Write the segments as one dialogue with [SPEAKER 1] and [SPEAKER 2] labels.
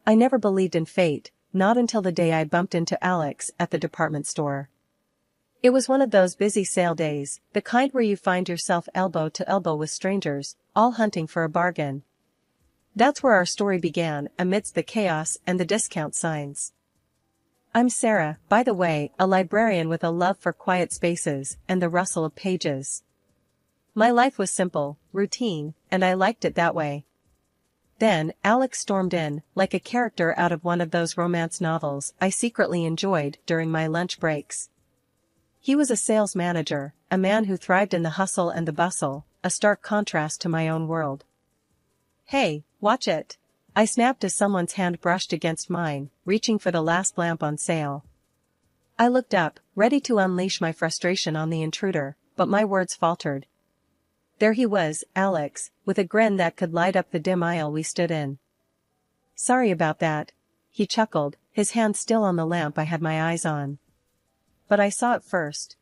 [SPEAKER 1] I never believed in fate, not until the day I bumped into Alex at the department store. It was one of those busy sale days, the kind where you find yourself elbow to elbow with strangers, all hunting for a bargain. That's where our story began, amidst the chaos and the discount signs. I'm Sarah, by the way, a librarian with a love for quiet spaces and the rustle of pages. My life was simple, routine, and I liked it that way. Then, Alex stormed in, like a character out of one of those romance novels I secretly enjoyed during my lunch breaks. He was a sales manager, a man who thrived in the hustle and the bustle, a stark contrast to my own world. "Hey, watch it!" I snapped as someone's hand brushed against mine, reaching for the last lamp on sale. I looked up, ready to unleash my frustration on the intruder, but my words faltered. There he was, Alex, with a grin that could light up the dim aisle we stood in. "Sorry about that," he chuckled, his hand still on the lamp I had my eyes on. "But I saw it first."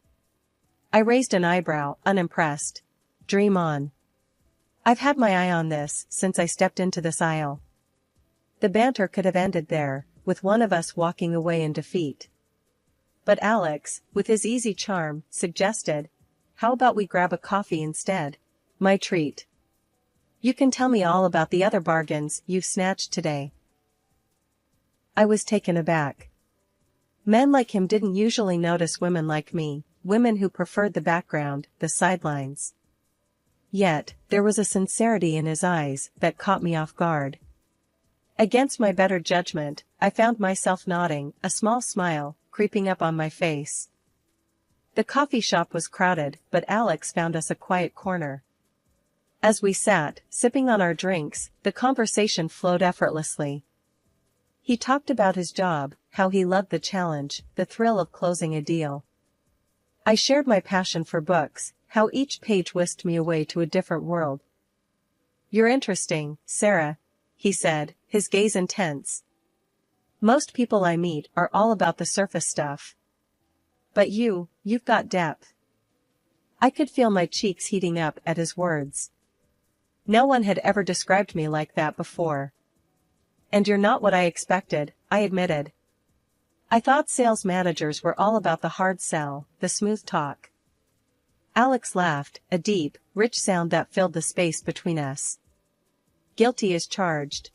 [SPEAKER 1] I raised an eyebrow, unimpressed. "Dream on." "I've had my eye on this since I stepped into this aisle." The banter could have ended there, with one of us walking away in defeat. But Alex, with his easy charm, suggested, "How about we grab a coffee instead?" My treat. "You can tell me all about the other bargains you've snatched today." I was taken aback. Men like him didn't usually notice women like me, women who preferred the background, the sidelines. Yet, there was a sincerity in his eyes that caught me off guard. Against my better judgment, I found myself nodding, a small smile creeping up on my face. The coffee shop was crowded, but Alex found us a quiet corner. As we sat, sipping on our drinks, the conversation flowed effortlessly. He talked about his job, how he loved the challenge, the thrill of closing a deal. I shared my passion for books, how each page whisked me away to a different world. "You're interesting, Sarah," he said, his gaze intense. "Most people I meet are all about the surface stuff. But you've got depth." I could feel my cheeks heating up at his words. No one had ever described me like that before. "And you're not what I expected," I admitted. "I thought sales managers were all about the hard sell, the smooth talk." Alex laughed, a deep, rich sound that filled the space between us. "Guilty as charged.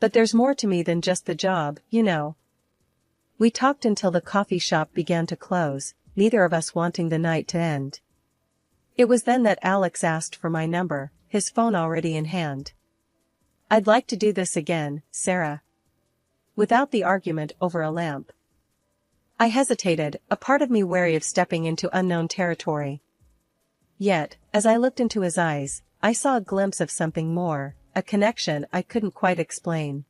[SPEAKER 1] But there's more to me than just the job, you know." We talked until the coffee shop began to close, neither of us wanting the night to end. It was then that Alex asked for my number, his phone already in hand. "I'd like to do this again, Sarah." Without the argument over a lamp. I hesitated, a part of me wary of stepping into unknown territory. Yet, as I looked into his eyes, I saw a glimpse of something more, a connection I couldn't quite explain.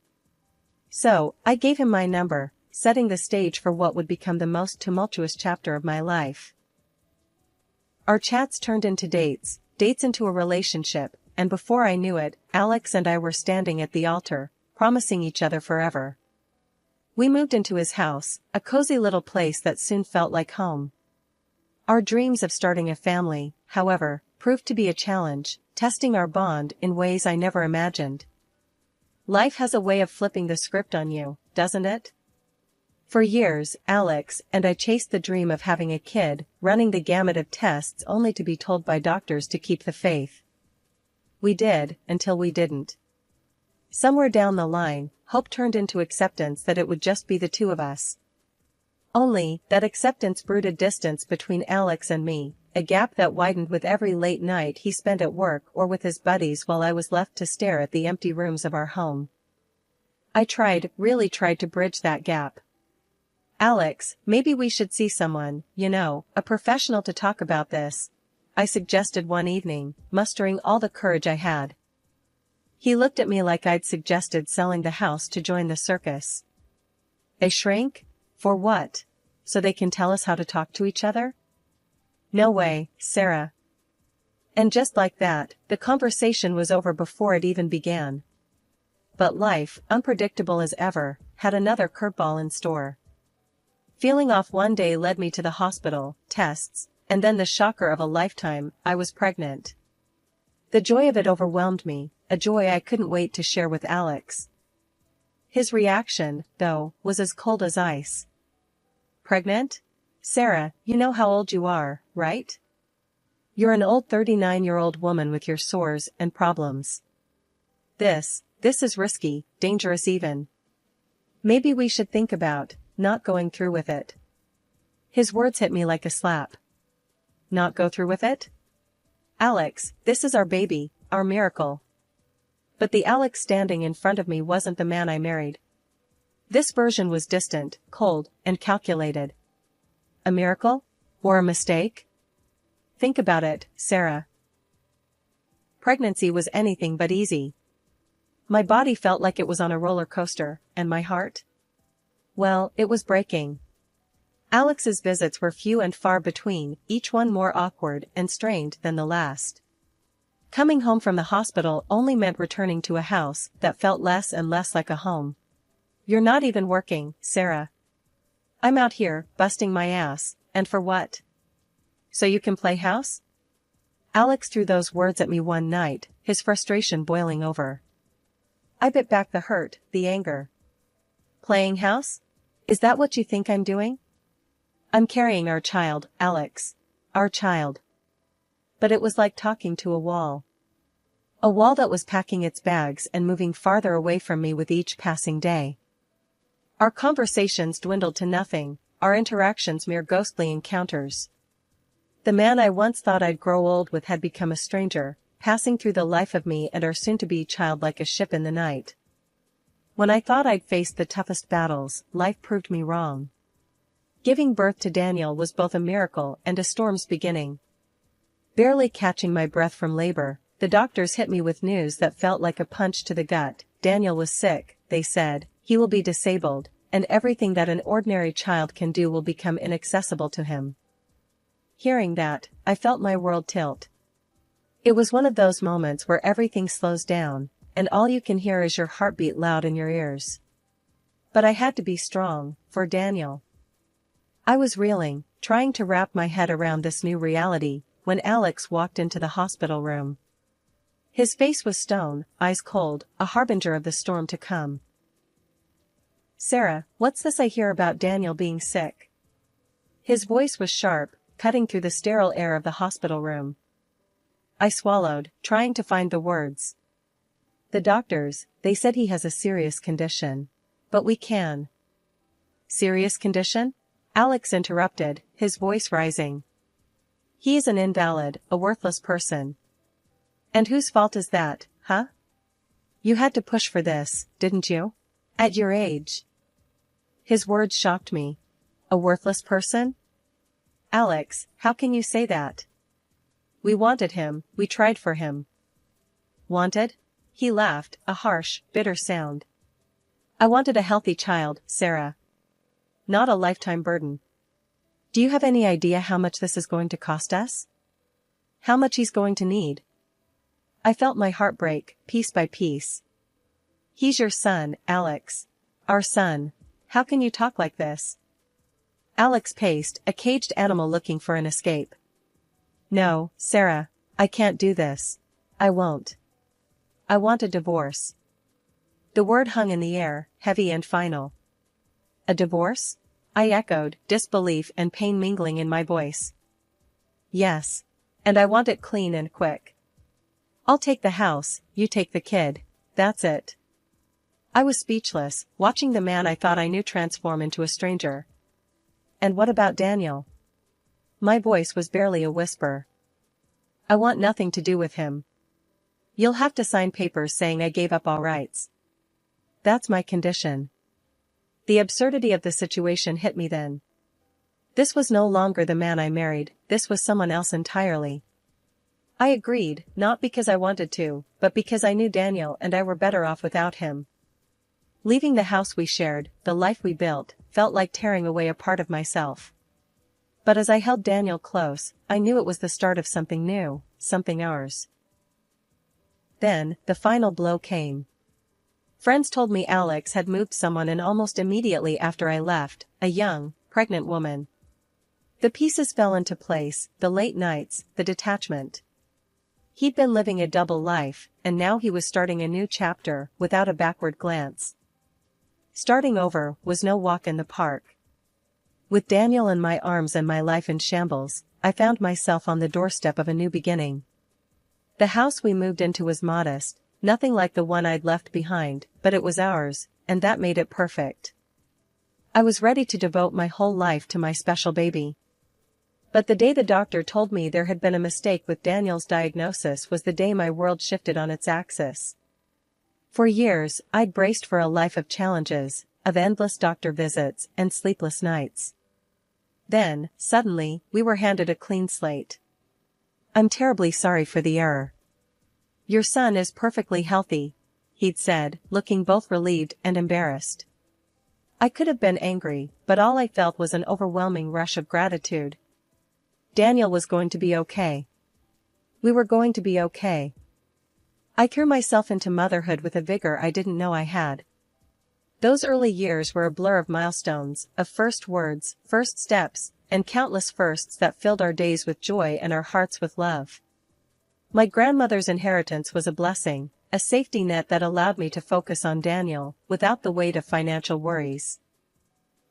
[SPEAKER 1] So, I gave him my number, setting the stage for what would become the most tumultuous chapter of my life. Our chats turned into dates into a relationship, and before I knew it, Alex and I were standing at the altar, promising each other forever. We moved into his house, a cozy little place that soon felt like home. Our dreams of starting a family, however, proved to be a challenge, testing our bond in ways I never imagined. Life has a way of flipping the script on you, doesn't it? For years, Alex and I chased the dream of having a kid, running the gamut of tests only to be told by doctors to keep the faith. We did, until we didn't. Somewhere down the line, hope turned into acceptance that it would just be the two of us. Only, that acceptance brewed a distance between Alex and me, a gap that widened with every late night he spent at work or with his buddies while I was left to stare at the empty rooms of our home. I really tried to bridge that gap. "Alex, maybe we should see someone, a professional to talk about this," I suggested one evening, mustering all the courage I had. He looked at me like I'd suggested selling the house to join the circus. "A shrink? For what? So they can tell us how to talk to each other?" "No way, Sarah." And just like that, the conversation was over before it even began. But life, unpredictable as ever, had another curveball in store. Feeling off one day led me to the hospital, tests, and then the shocker of a lifetime, I was pregnant. The joy of it overwhelmed me, a joy I couldn't wait to share with Alex. His reaction, though, was as cold as ice. Pregnant? Sarah, you know how old you are, right? You're an old 39-year-old woman with your sores and problems. This is risky, dangerous even. Maybe we should think about not going through with it. His words hit me like a slap. Not go through with it? Alex, this is our baby, our miracle. But the Alex standing in front of me wasn't the man I married. This version was distant, cold, and calculated. A miracle? Or a mistake? Think about it, Sarah. Pregnancy was anything but easy. My body felt like it was on a roller coaster, and my heart? Well, it was breaking. Alex's visits were few and far between, each one more awkward and strained than the last. Coming home from the hospital only meant returning to a house that felt less and less like a home. You're not even working, Sarah. I'm out here, busting my ass, and for what? So you can play house? Alex threw those words at me one night, his frustration boiling over. I bit back the hurt, the anger. Playing house? Is that what you think I'm doing? I'm carrying our child, Alex. Our child. But it was like talking to a wall. A wall that was packing its bags and moving farther away from me with each passing day. Our conversations dwindled to nothing, our interactions mere ghostly encounters. The man I once thought I'd grow old with had become a stranger, passing through the life of me and our soon-to-be child like a ship in the night. When I thought I'd faced the toughest battles, life proved me wrong. Giving birth to Daniel was both a miracle and a storm's beginning. Barely catching my breath from labor, the doctors hit me with news that felt like a punch to the gut. Daniel was sick, they said, he will be disabled, and everything that an ordinary child can do will become inaccessible to him. Hearing that, I felt my world tilt. It was one of those moments where everything slows down, and all you can hear is your heartbeat loud in your ears. But I had to be strong, for Daniel. I was reeling, trying to wrap my head around this new reality, when Alex walked into the hospital room. His face was stone, eyes cold, a harbinger of the storm to come. Sarah, what's this I hear about Daniel being sick? His voice was sharp, cutting through the sterile air of the hospital room. I swallowed, trying to find the words. The doctors, they said he has a serious condition. But we can. Serious condition? Alex interrupted, his voice rising. He is an invalid, a worthless person. And whose fault is that, huh? You had to push for this, didn't you? At your age. His words shocked me. A worthless person? Alex, how can you say that? We wanted him, we tried for him. Wanted? He laughed, a harsh, bitter sound. I wanted a healthy child, Sarah. Not a lifetime burden. Do you have any idea how much this is going to cost us? How much he's going to need? I felt my heart break, piece by piece. He's your son, Alex. Our son. How can you talk like this? Alex paced, a caged animal looking for an escape. No, Sarah, I can't do this. I won't. I want a divorce. The word hung in the air, heavy and final. A divorce? I echoed, disbelief and pain mingling in my voice. Yes. And I want it clean and quick. I'll take the house, you take the kid, that's it. I was speechless, watching the man I thought I knew transform into a stranger. And what about Daniel? My voice was barely a whisper. I want nothing to do with him. You'll have to sign papers saying I gave up all rights. That's my condition. The absurdity of the situation hit me then. This was no longer the man I married, this was someone else entirely. I agreed, not because I wanted to, but because I knew Daniel and I were better off without him. Leaving the house we shared, the life we built, felt like tearing away a part of myself. But as I held Daniel close, I knew it was the start of something new, something ours. Then, the final blow came. Friends told me Alex had moved someone and almost immediately after I left, a young, pregnant woman. The pieces fell into place, the late nights, the detachment. He'd been living a double life, and now he was starting a new chapter, without a backward glance. Starting over was no walk in the park. With Daniel in my arms and my life in shambles, I found myself on the doorstep of a new beginning. The house we moved into was modest, nothing like the one I'd left behind, but it was ours, and that made it perfect. I was ready to devote my whole life to my special baby. But the day the doctor told me there had been a mistake with Daniel's diagnosis was the day my world shifted on its axis. For years, I'd braced for a life of challenges, of endless doctor visits and sleepless nights. Then, suddenly, we were handed a clean slate. "I'm terribly sorry for the error. Your son is perfectly healthy," he'd said, looking both relieved and embarrassed. I could have been angry, but all I felt was an overwhelming rush of gratitude. Daniel was going to be okay. We were going to be okay. I threw myself into motherhood with a vigor I didn't know I had. Those early years were a blur of milestones, of first words, first steps, and countless firsts that filled our days with joy and our hearts with love. My grandmother's inheritance was a blessing, a safety net that allowed me to focus on Daniel, without the weight of financial worries.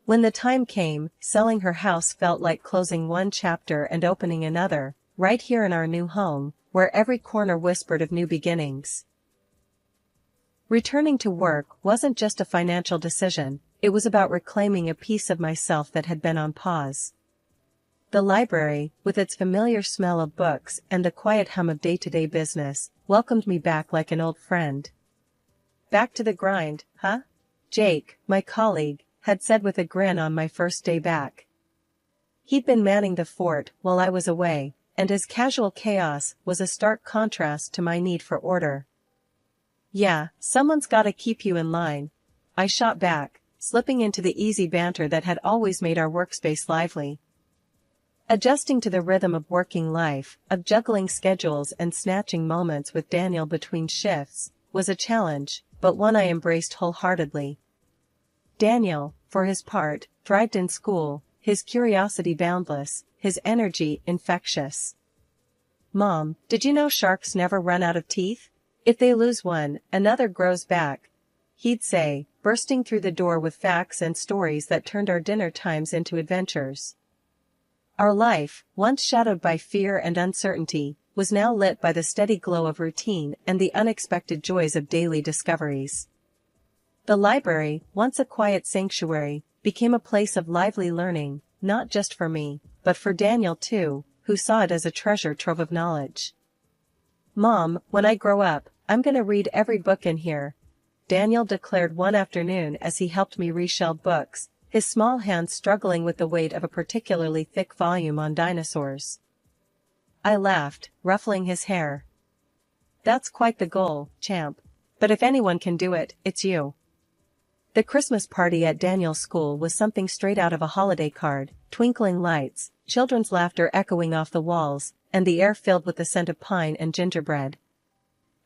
[SPEAKER 1] When the time came, selling her house felt like closing one chapter and opening another, right here in our new home, where every corner whispered of new beginnings. Returning to work wasn't just a financial decision, it was about reclaiming a piece of myself that had been on pause. The library, with its familiar smell of books and the quiet hum of day-to-day business, welcomed me back like an old friend. "Back to the grind, huh?" Jake, my colleague, had said with a grin on my first day back. He'd been manning the fort while I was away, and his casual chaos was a stark contrast to my need for order. "Yeah, someone's gotta keep you in line," I shot back, slipping into the easy banter that had always made our workspace lively. Adjusting to the rhythm of working life, of juggling schedules and snatching moments with Daniel between shifts, was a challenge, but one I embraced wholeheartedly. Daniel, for his part, thrived in school, his curiosity boundless, his energy infectious. "Mom, did you know sharks never run out of teeth? If they lose one, another grows back," he'd say, bursting through the door with facts and stories that turned our dinner times into adventures. Our life, once shadowed by fear and uncertainty, was now lit by the steady glow of routine and the unexpected joys of daily discoveries. The library, once a quiet sanctuary, became a place of lively learning, not just for me, but for Daniel too, who saw it as a treasure trove of knowledge. "Mom, when I grow up, I'm gonna read every book in here," Daniel declared one afternoon as he helped me reshelve books, his small hands struggling with the weight of a particularly thick volume on dinosaurs. I laughed, ruffling his hair. "That's quite the goal, champ. But if anyone can do it, it's you." The Christmas party at Daniel's school was something straight out of a holiday card, twinkling lights, children's laughter echoing off the walls, and the air filled with the scent of pine and gingerbread.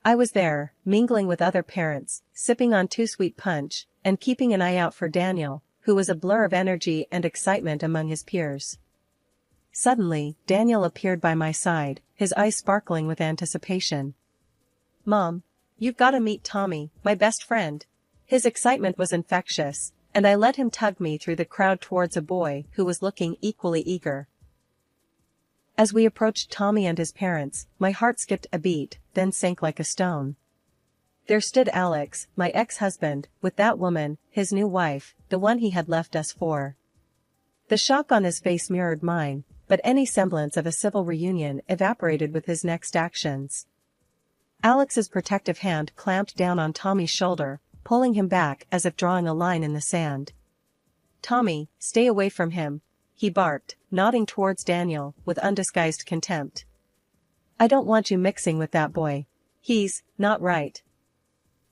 [SPEAKER 1] I was there, mingling with other parents, sipping on too-sweet punch, and keeping an eye out for Daniel, who was a blur of energy and excitement among his peers. Suddenly, Daniel appeared by my side, his eyes sparkling with anticipation. "Mom, you've gotta meet Tommy, my best friend." His excitement was infectious, and I let him tug me through the crowd towards a boy who was looking equally eager. As we approached Tommy and his parents, my heart skipped a beat, then sank like a stone. There stood Alex, my ex-husband, with that woman, his new wife, the one he had left us for. The shock on his face mirrored mine, but any semblance of a civil reunion evaporated with his next actions. Alex's protective hand clamped down on Tommy's shoulder, pulling him back as if drawing a line in the sand. "Tommy, stay away from him," he barked, nodding towards Daniel, with undisguised contempt. "I don't want you mixing with that boy. He's not right."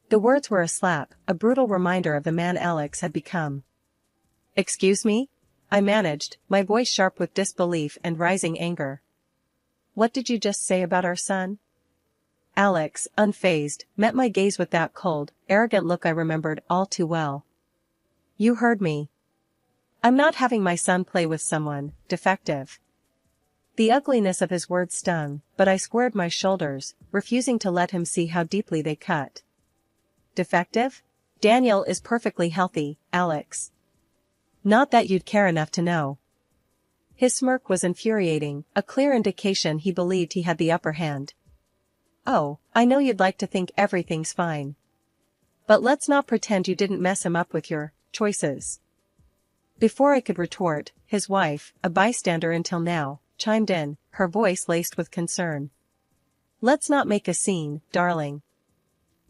[SPEAKER 1] The words were a slap, a brutal reminder of the man Alex had become. "Excuse me?" I managed, my voice sharp with disbelief and rising anger. "What did you just say about our son?" Alex, unfazed, met my gaze with that cold, arrogant look I remembered all too well. "You heard me. I'm not having my son play with someone defective." The ugliness of his words stung, but I squared my shoulders, refusing to let him see how deeply they cut. "Defective? Daniel is perfectly healthy, Alex. Not that you'd care enough to know. His smirk was infuriating, a clear indication he believed he had the upper hand. Oh, I know you'd like to think everything's fine. But let's not pretend you didn't mess him up with your choices. Before I could retort, his wife, a bystander until now, chimed in, her voice laced with concern. Let's not make a scene, darling.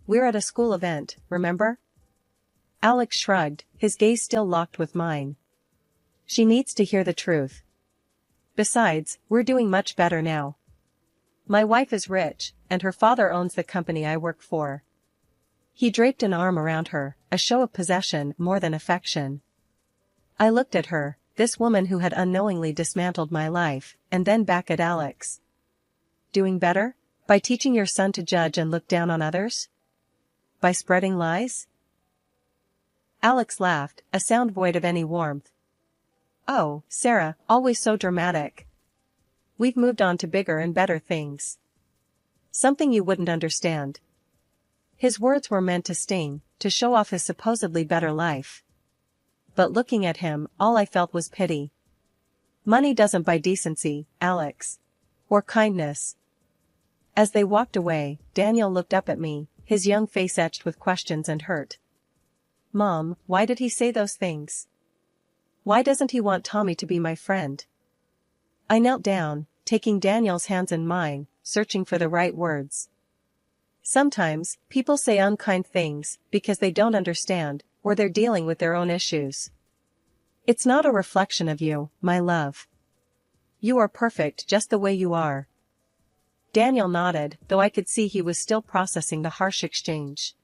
[SPEAKER 1] We're at a school event, remember? Alex shrugged, his gaze still locked with mine. She needs to hear the truth. Besides, we're doing much better now. My wife is rich, and her father owns the company I work for. He draped an arm around her, a show of possession more than affection. I looked at her, this woman who had unknowingly dismantled my life, and then back at Alex. Doing better? By teaching your son to judge and look down on others? By spreading lies? Alex laughed, a sound void of any warmth. Oh, Sarah, always so dramatic. We've moved on to bigger and better things. Something you wouldn't understand. His words were meant to sting, to show off his supposedly better life. But looking at him, all I felt was pity. Money doesn't buy decency, Alex. Or kindness. As they walked away, Daniel looked up at me, his young face etched with questions and hurt. Mom, why did he say those things? Why doesn't he want Tommy to be my friend? I knelt down, taking Daniel's hands in mine, searching for the right words. Sometimes, people say unkind things because they don't understand, or they're dealing with their own issues. It's not a reflection of you, my love. You are perfect just the way you are. Daniel nodded, though I could see he was still processing the harsh exchange.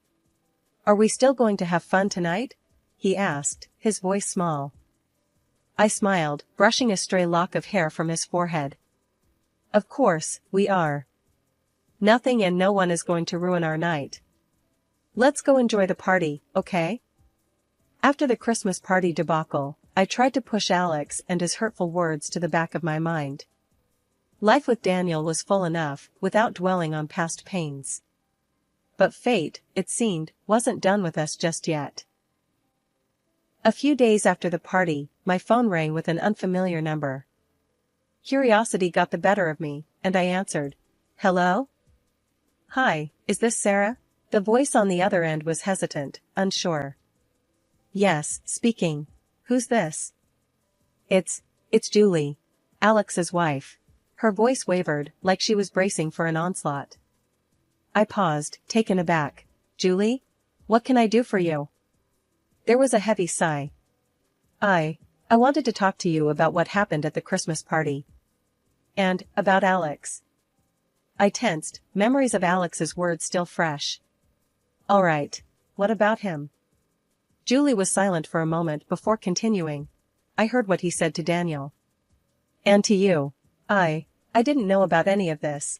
[SPEAKER 1] Are we still going to have fun tonight? He asked, his voice small. I smiled, brushing a stray lock of hair from his forehead. Of course, we are. Nothing and no one is going to ruin our night. Let's go enjoy the party, okay? After the Christmas party debacle, I tried to push Alex and his hurtful words to the back of my mind. Life with Daniel was full enough, without dwelling on past pains. But fate, it seemed, wasn't done with us just yet. A few days after the party, my phone rang with an unfamiliar number. Curiosity got the better of me, and I answered. Hello? Hi, is this Sarah? The voice on the other end was hesitant, unsure. Yes, speaking. Who's this? It's Julie, Alex's wife. Her voice wavered, like she was bracing for an onslaught. I paused, taken aback. Julie? What can I do for you? There was a heavy sigh. I wanted to talk to you about what happened at the Christmas party. And, about Alex. I tensed, memories of Alex's words still fresh. All right. What about him? Julie was silent for a moment before continuing. I heard what he said to Daniel. And to you. I didn't know about any of this.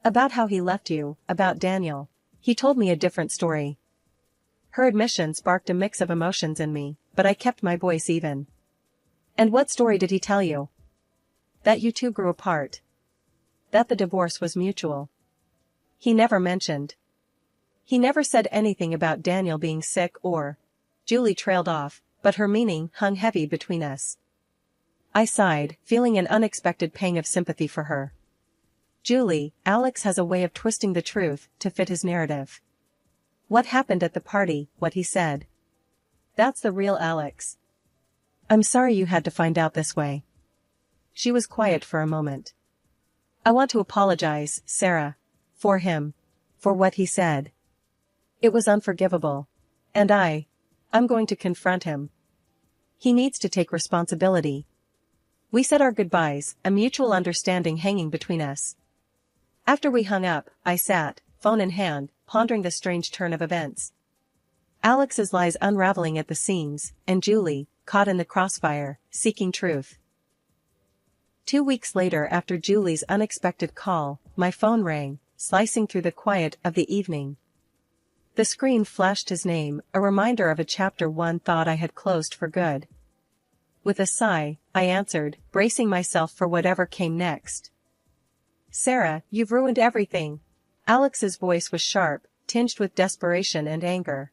[SPEAKER 1] About how he left you, about Daniel. He told me a different story. Her admission sparked a mix of emotions in me, but I kept my voice even. And what story did he tell you? That you two grew apart. That the divorce was mutual. He never mentioned. He never said anything about Daniel being sick or... Julie trailed off, but her meaning hung heavy between us. I sighed, feeling an unexpected pang of sympathy for her. Julie, Alex has a way of twisting the truth to fit his narrative. What happened at the party, what he said. That's the real Alex. I'm sorry you had to find out this way. She was quiet for a moment. I want to apologize, Sarah. For him. For what he said. It was unforgivable. And I'm going to confront him. He needs to take responsibility. We said our goodbyes, a mutual understanding hanging between us. After we hung up, I sat, phone in hand, pondering the strange turn of events. Alex's lies unraveling at the seams, and Julie, caught in the crossfire, seeking truth. 2 weeks later, after Julie's unexpected call, my phone rang, slicing through the quiet of the evening. The screen flashed his name, a reminder of a chapter one thought I had closed for good. With a sigh, I answered, bracing myself for whatever came next. Sarah, you've ruined everything. Alex's voice was sharp, tinged with desperation and anger.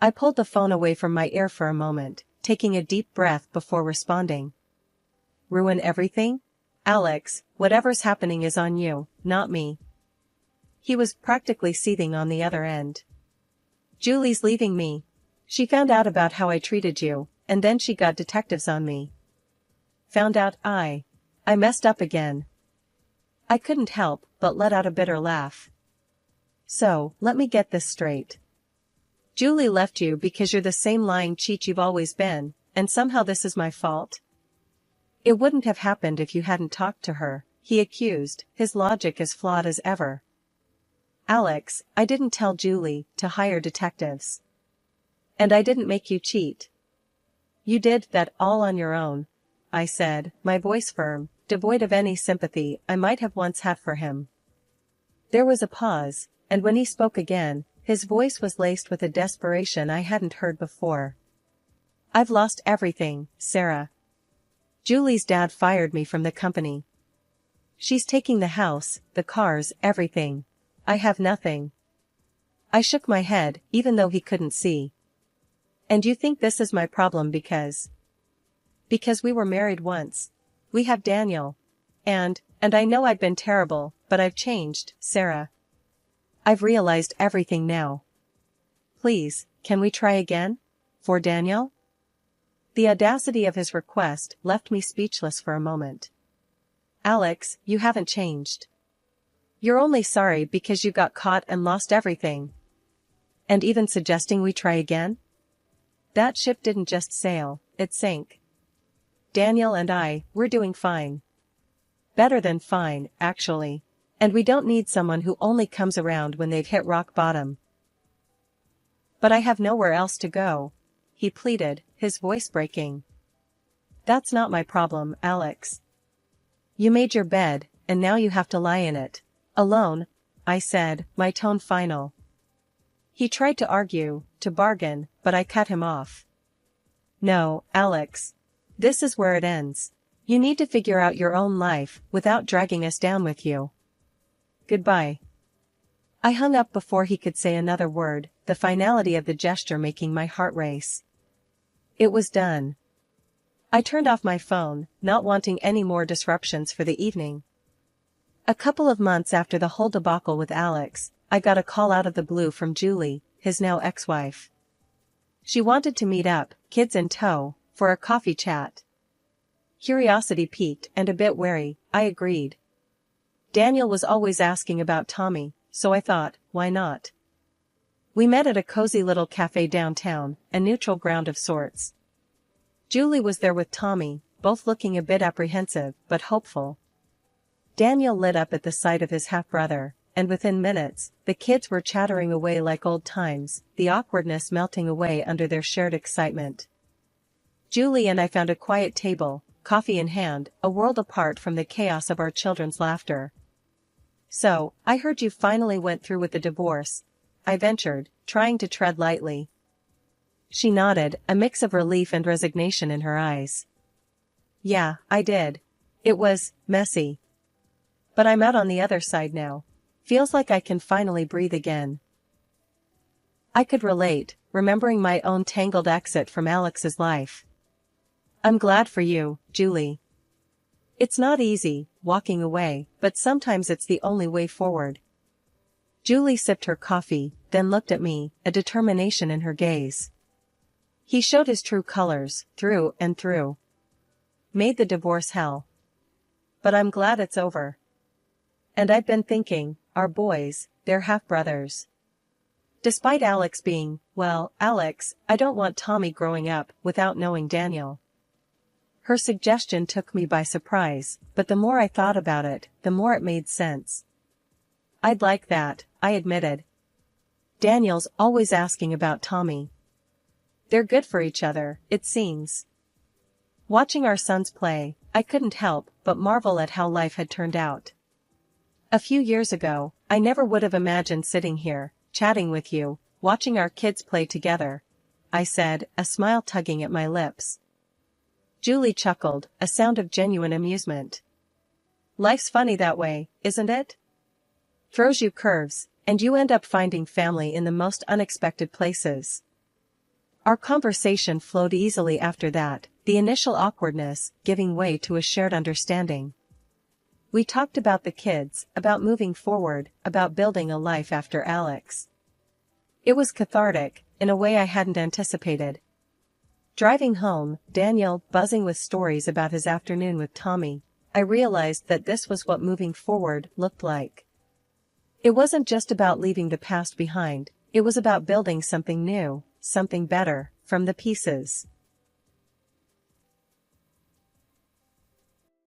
[SPEAKER 1] I pulled the phone away from my ear for a moment, taking a deep breath before responding. Ruin everything? Alex, whatever's happening is on you, not me. He was practically seething on the other end. Julie's leaving me. She found out about how I treated you, and then she got detectives on me. Found out I messed up again. I couldn't help but let out a bitter laugh. So, let me get this straight. Julie left you because you're the same lying cheat you've always been, and somehow this is my fault? It wouldn't have happened if you hadn't talked to her, he accused, his logic as flawed as ever. Alex, I didn't tell Julie to hire detectives. And I didn't make you cheat. You did that all on your own, I said, my voice firm, devoid of any sympathy I might have once had for him. There was a pause, and when he spoke again, his voice was laced with a desperation I hadn't heard before. I've lost everything, Sarah. Julie's dad fired me from the company. She's taking the house, the cars, everything. I have nothing. I shook my head, even though he couldn't see. And you think this is my problem because we were married once. We have Daniel. And I know I've been terrible, but I've changed, Sarah. I've realized everything now. Please, can we try again? For Daniel? The audacity of his request left me speechless for a moment. Alex, you haven't changed. You're only sorry because you got caught and lost everything. And even suggesting we try again? That ship didn't just sail, it sank. Daniel and we're doing fine. Better than fine, actually. And we don't need someone who only comes around when they've hit rock bottom. But I have nowhere else to go, he pleaded, his voice breaking. That's not my problem, Alex. You made your bed, and now you have to lie in it. Alone, I said, my tone final. He tried to argue, to bargain, but I cut him off. No, Alex. This is where it ends. You need to figure out your own life, without dragging us down with you. Goodbye. I hung up before he could say another word, the finality of the gesture making my heart race. It was done. I turned off my phone, not wanting any more disruptions for the evening. A couple of months after the whole debacle with Alex, I got a call out of the blue from Julie, his now ex-wife. She wanted to meet up, kids in tow, for a coffee chat. Curiosity piqued and a bit wary, I agreed. Daniel was always asking about Tommy, so I thought, why not? We met at a cozy little cafe downtown, a neutral ground of sorts. Julie was there with Tommy, both looking a bit apprehensive but hopeful. Daniel lit up at the sight of his half-brother, and within minutes, the kids were chattering away like old times, the awkwardness melting away under their shared excitement. Julie and I found a quiet table, coffee in hand, a world apart from the chaos of our children's laughter. So, I heard you finally went through with the divorce, I ventured, trying to tread lightly. She nodded, a mix of relief and resignation in her eyes. Yeah, I did. It was messy. But I'm out on the other side now. Feels like I can finally breathe again. I could relate, remembering my own tangled exit from Alex's life. I'm glad for you, Julie. It's not easy, walking away, but sometimes it's the only way forward. Julie sipped her coffee, then looked at me, a determination in her gaze. He showed his true colors, through and through. Made the divorce hell. But I'm glad it's over. And I've been thinking, our boys, they're half-brothers. Despite Alex being, well, Alex, I don't want Tommy growing up without knowing Daniel. Her suggestion took me by surprise, but the more I thought about it, the more it made sense. I'd like that, I admitted. Daniel's always asking about Tommy. They're good for each other, it seems. Watching our sons play, I couldn't help but marvel at how life had turned out. A few years ago, I never would have imagined sitting here, chatting with you, watching our kids play together, I said, a smile tugging at my lips. Julie chuckled, a sound of genuine amusement. Life's funny that way, isn't it? Throws you curves, and you end up finding family in the most unexpected places. Our conversation flowed easily after that, the initial awkwardness giving way to a shared understanding. We talked about the kids, about moving forward, about building a life after Alex. It was cathartic, in a way I hadn't anticipated. Driving home, Daniel buzzing with stories about his afternoon with Tommy, I realized that this was what moving forward looked like. It wasn't just about leaving the past behind, it was about building something new, something better, from the pieces.